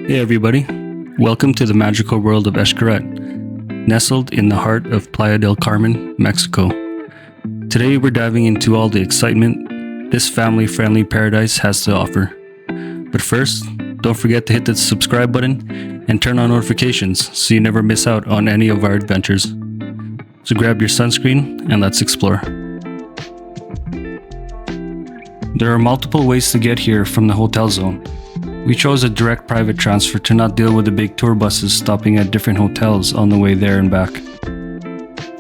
Hey everybody, welcome to the magical world of Xcaret, nestled in the heart of Playa del Carmen, Mexico. Today we're diving into all the excitement this family-friendly paradise has to offer. But first, don't forget to hit the subscribe button and turn on notifications so you never miss out on any of our adventures. So grab your sunscreen and let's explore. There are multiple ways to get here from the hotel zone. We chose a direct private transfer to not deal with the big tour buses stopping at different hotels on the way there and back.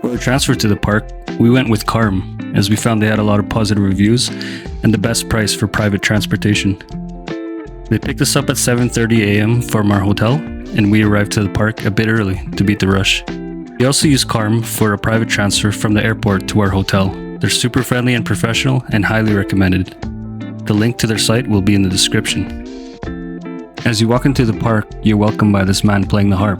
For our transfer to the park, we went with Carm, as we found they had a lot of positive reviews and the best price for private transportation. They picked us up at 7:30 a.m. from our hotel, and we arrived to the park a bit early to beat the rush. We also used Carm for a private transfer from the airport to our hotel. They're super friendly and professional and highly recommended. The link to their site will be in the description. As you walk into the park, you're welcomed by this man playing the harp.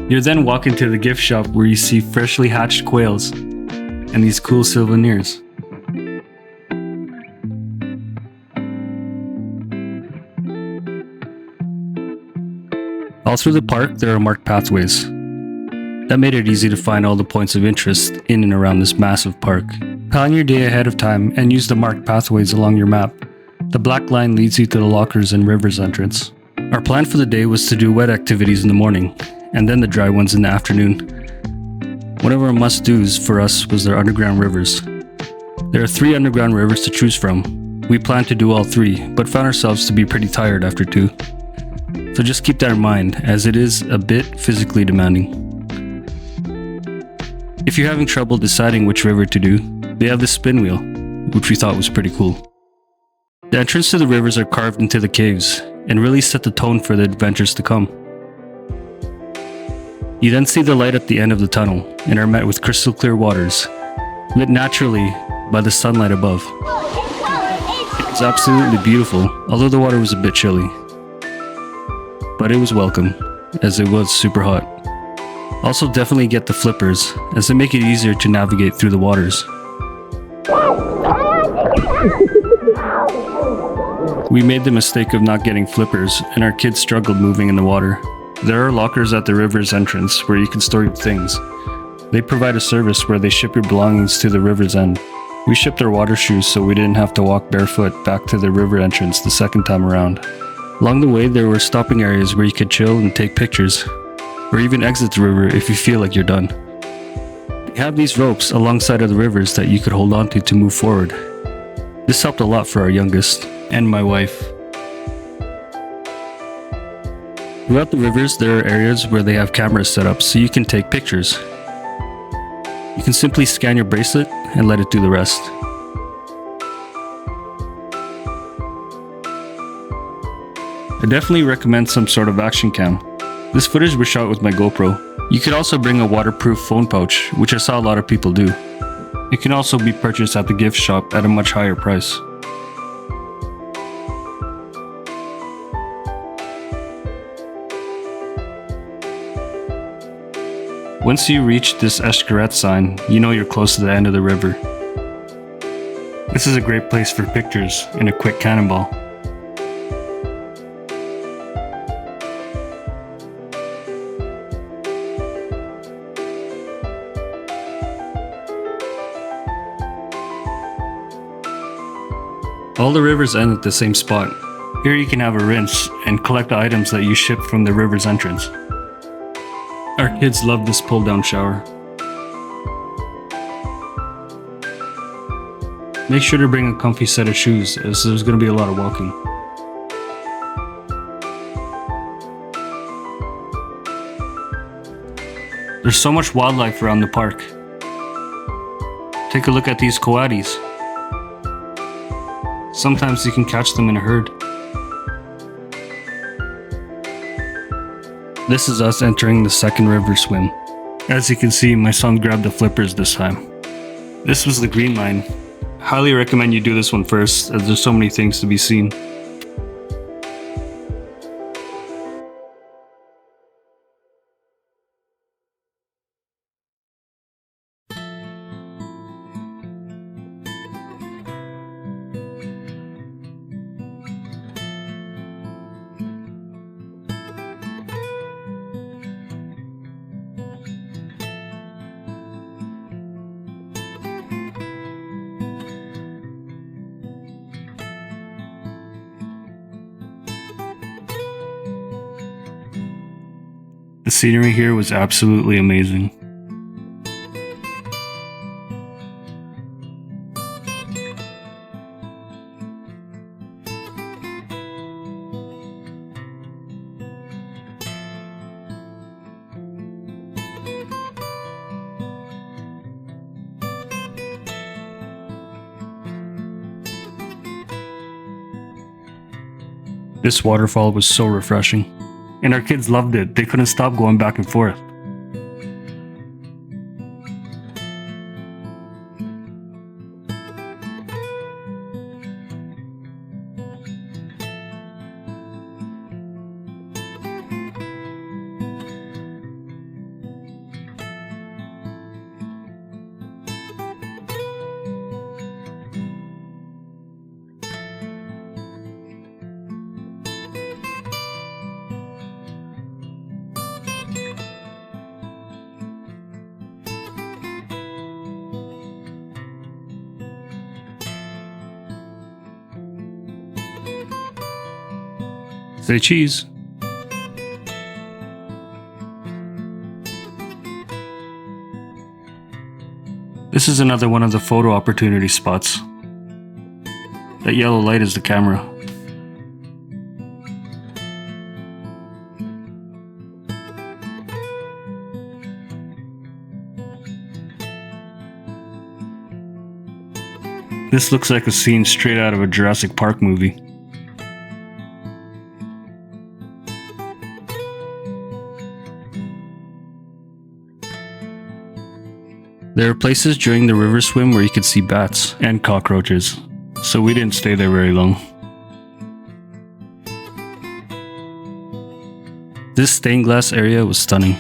You're then walking to the gift shop where you see freshly hatched quails and these cool souvenirs. All through the park, there are marked pathways. That made it easy to find all the points of interest in and around this massive park. Plan your day ahead of time and use the marked pathways along your map. The black line leads you to the lockers and rivers entrance. Our plan for the day was to do wet activities in the morning, and then the dry ones in the afternoon. One of our must-dos for us was their underground rivers. There are 3 underground rivers to choose from. We planned to do all 3, but found ourselves to be pretty tired after 2. So just keep that in mind, as it is a bit physically demanding. If you're having trouble deciding which river to do, they have this spin wheel, which we thought was pretty cool. The entrance to the rivers are carved into the caves and really set the tone for the adventures to come. You then see the light at the end of the tunnel and are met with crystal clear waters, lit naturally by the sunlight above. It's absolutely beautiful, although the water was a bit chilly. But it was welcome, as it was super hot. Also definitely get the flippers, as they make it easier to navigate through the waters. We made the mistake of not getting flippers, and our kids struggled moving in the water. There are lockers at the river's entrance where you can store your things. They provide a service where they ship your belongings to the river's end. We shipped our water shoes so we didn't have to walk barefoot back to the river entrance the second time around. Along the way, there were stopping areas where you could chill and take pictures, or even exit the river if you feel like you're done. We have these ropes alongside of the rivers that you could hold onto to move forward. This helped a lot for our youngest and my wife. Throughout the rivers, there are areas where they have cameras set up so you can take pictures. You can simply scan your bracelet and let it do the rest. I definitely recommend some sort of action cam. This footage was shot with my GoPro. You could also bring a waterproof phone pouch, which I saw a lot of people do. It can also be purchased at the gift shop at a much higher price. Once you reach this Xcaret sign, you know you're close to the end of the river. This is a great place for pictures and a quick cannonball. All the rivers end at the same spot. Here you can have a rinse and collect the items that you ship from the river's entrance. Our kids love this pull-down shower. Make sure to bring a comfy set of shoes, as there's going to be a lot of walking. There's so much wildlife around the park. Take a look at these coatis. Sometimes you can catch them in a herd. This is us entering the second river swim. As you can see, my son grabbed the flippers this time. This was the green line. Highly recommend you do this one first, as there's so many things to be seen. The scenery here was absolutely amazing. This waterfall was so refreshing, and our kids loved it. They couldn't stop going back and forth. Say cheese. This is another one of the photo opportunity spots. That yellow light is the camera. This looks like a scene straight out of a Jurassic Park movie. There are places during the river swim where you could see bats and cockroaches, so we didn't stay there very long. This stained glass area was stunning.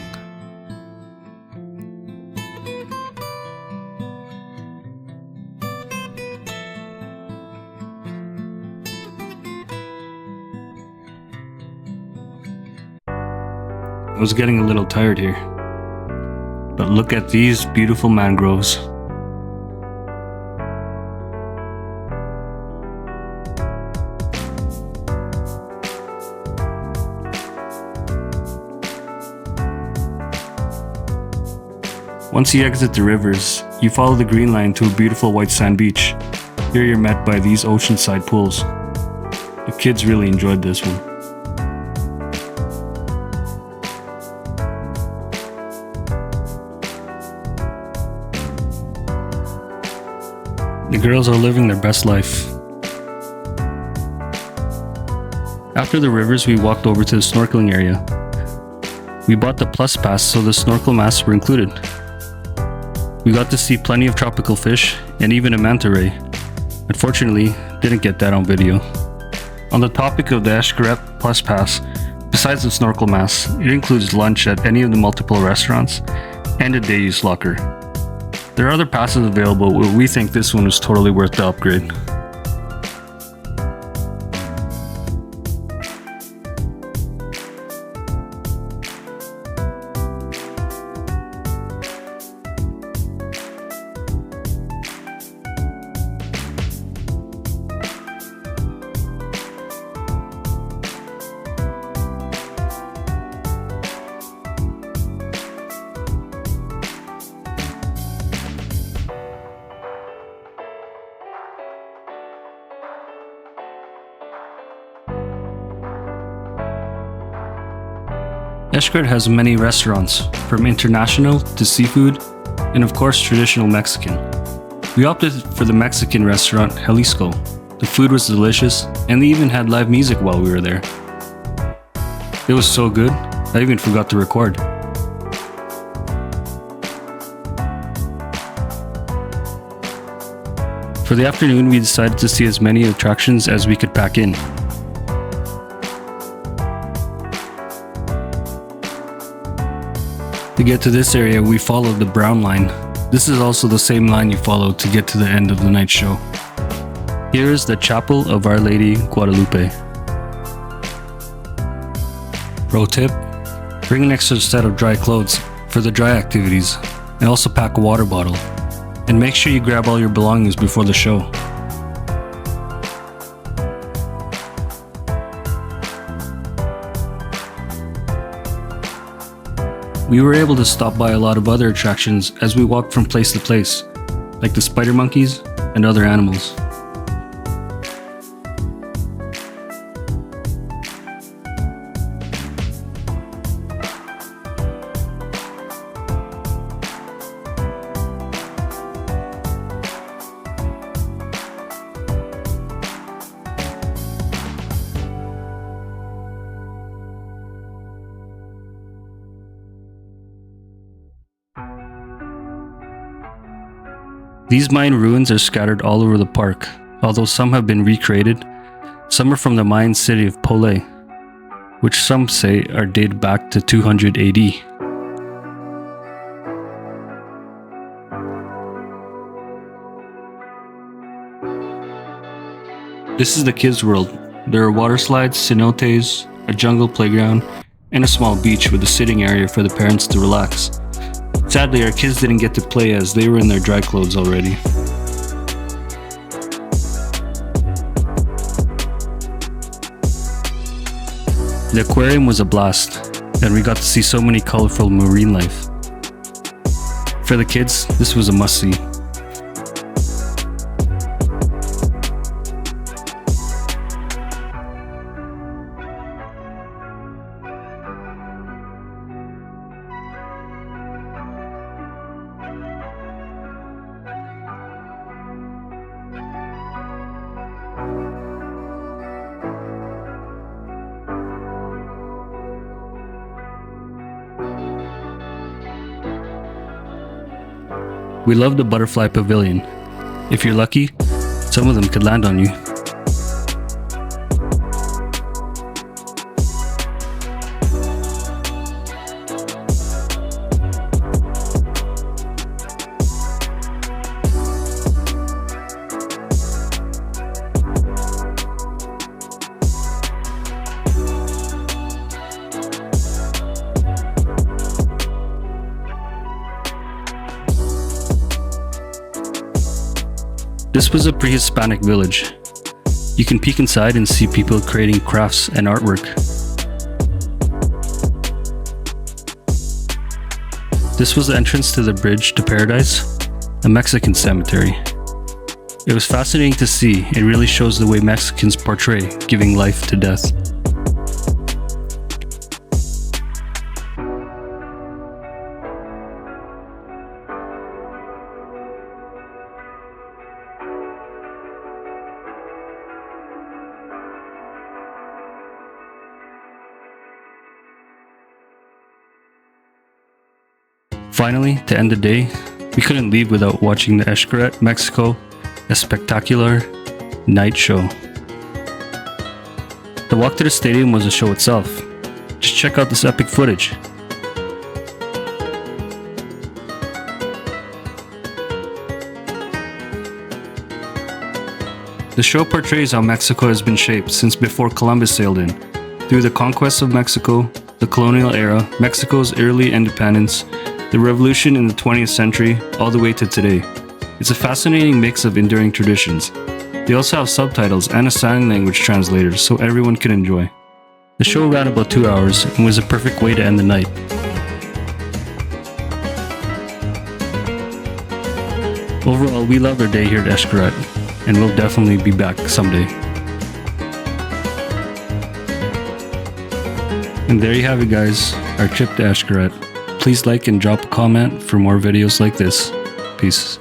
I was getting a little tired here. But look at these beautiful mangroves. Once you exit the rivers, you follow the green line to a beautiful white sand beach. Here you're met by these oceanside pools. The kids really enjoyed this one. The girls are living their best life. After the rivers, we walked over to the snorkeling area. We bought the Plus Pass so the snorkel masks were included. We got to see plenty of tropical fish and even a manta ray. Unfortunately, didn't get that on video. On the topic of the Xcaret Plus Pass, besides the snorkel masks, it includes lunch at any of the multiple restaurants and a day use locker. There are other passes available, but we think this one was totally worth the upgrade. Xcaret has many restaurants, from international to seafood, and of course traditional Mexican. We opted for the Mexican restaurant Jalisco. The food was delicious, and they even had live music while we were there. It was so good, I even forgot to record. For the afternoon, we decided to see as many attractions as we could pack in. To get to this area, we followed the brown line. This is also the same line you follow to get to the end of the night show. Here is the Chapel of Our Lady Guadalupe. Pro tip, bring an extra set of dry clothes for the dry activities, and also pack a water bottle. And make sure you grab all your belongings before the show. We were able to stop by a lot of other attractions as we walked from place to place, like the spider monkeys and other animals. These Mayan ruins are scattered all over the park, although some have been recreated. Some are from the Mayan city of Pole, which some say are dated back to 200 AD. This is the kids' world. There are water slides, cenotes, a jungle playground, and a small beach with a sitting area for the parents to relax. Sadly, our kids didn't get to play as they were in their dry clothes already. The aquarium was a blast, and we got to see so many colorful marine life. For the kids, this was a must-see. We love the butterfly pavilion. If you're lucky, some of them could land on you. This was a pre-Hispanic village. You can peek inside and see people creating crafts and artwork. This was the entrance to the Bridge to Paradise, a Mexican cemetery. It was fascinating to see. It really shows the way Mexicans portray giving life to death. Finally, to end the day, we couldn't leave without watching the Xcaret, Mexico, a spectacular night show. The walk to the stadium was a show itself. Just check out this epic footage. The show portrays how Mexico has been shaped since before Columbus sailed in, through the conquest of Mexico, the colonial era, Mexico's early independence, the revolution in the 20th century, all the way to today. It's a fascinating mix of enduring traditions. They also have subtitles and a sign language translator so everyone can enjoy. The show ran about 2 hours and was a perfect way to end the night. Overall, we loved our day here at Xcaret, and we'll definitely be back someday. And there you have it, guys, our trip to Xcaret. Please like and drop a comment for more videos like this. Peace.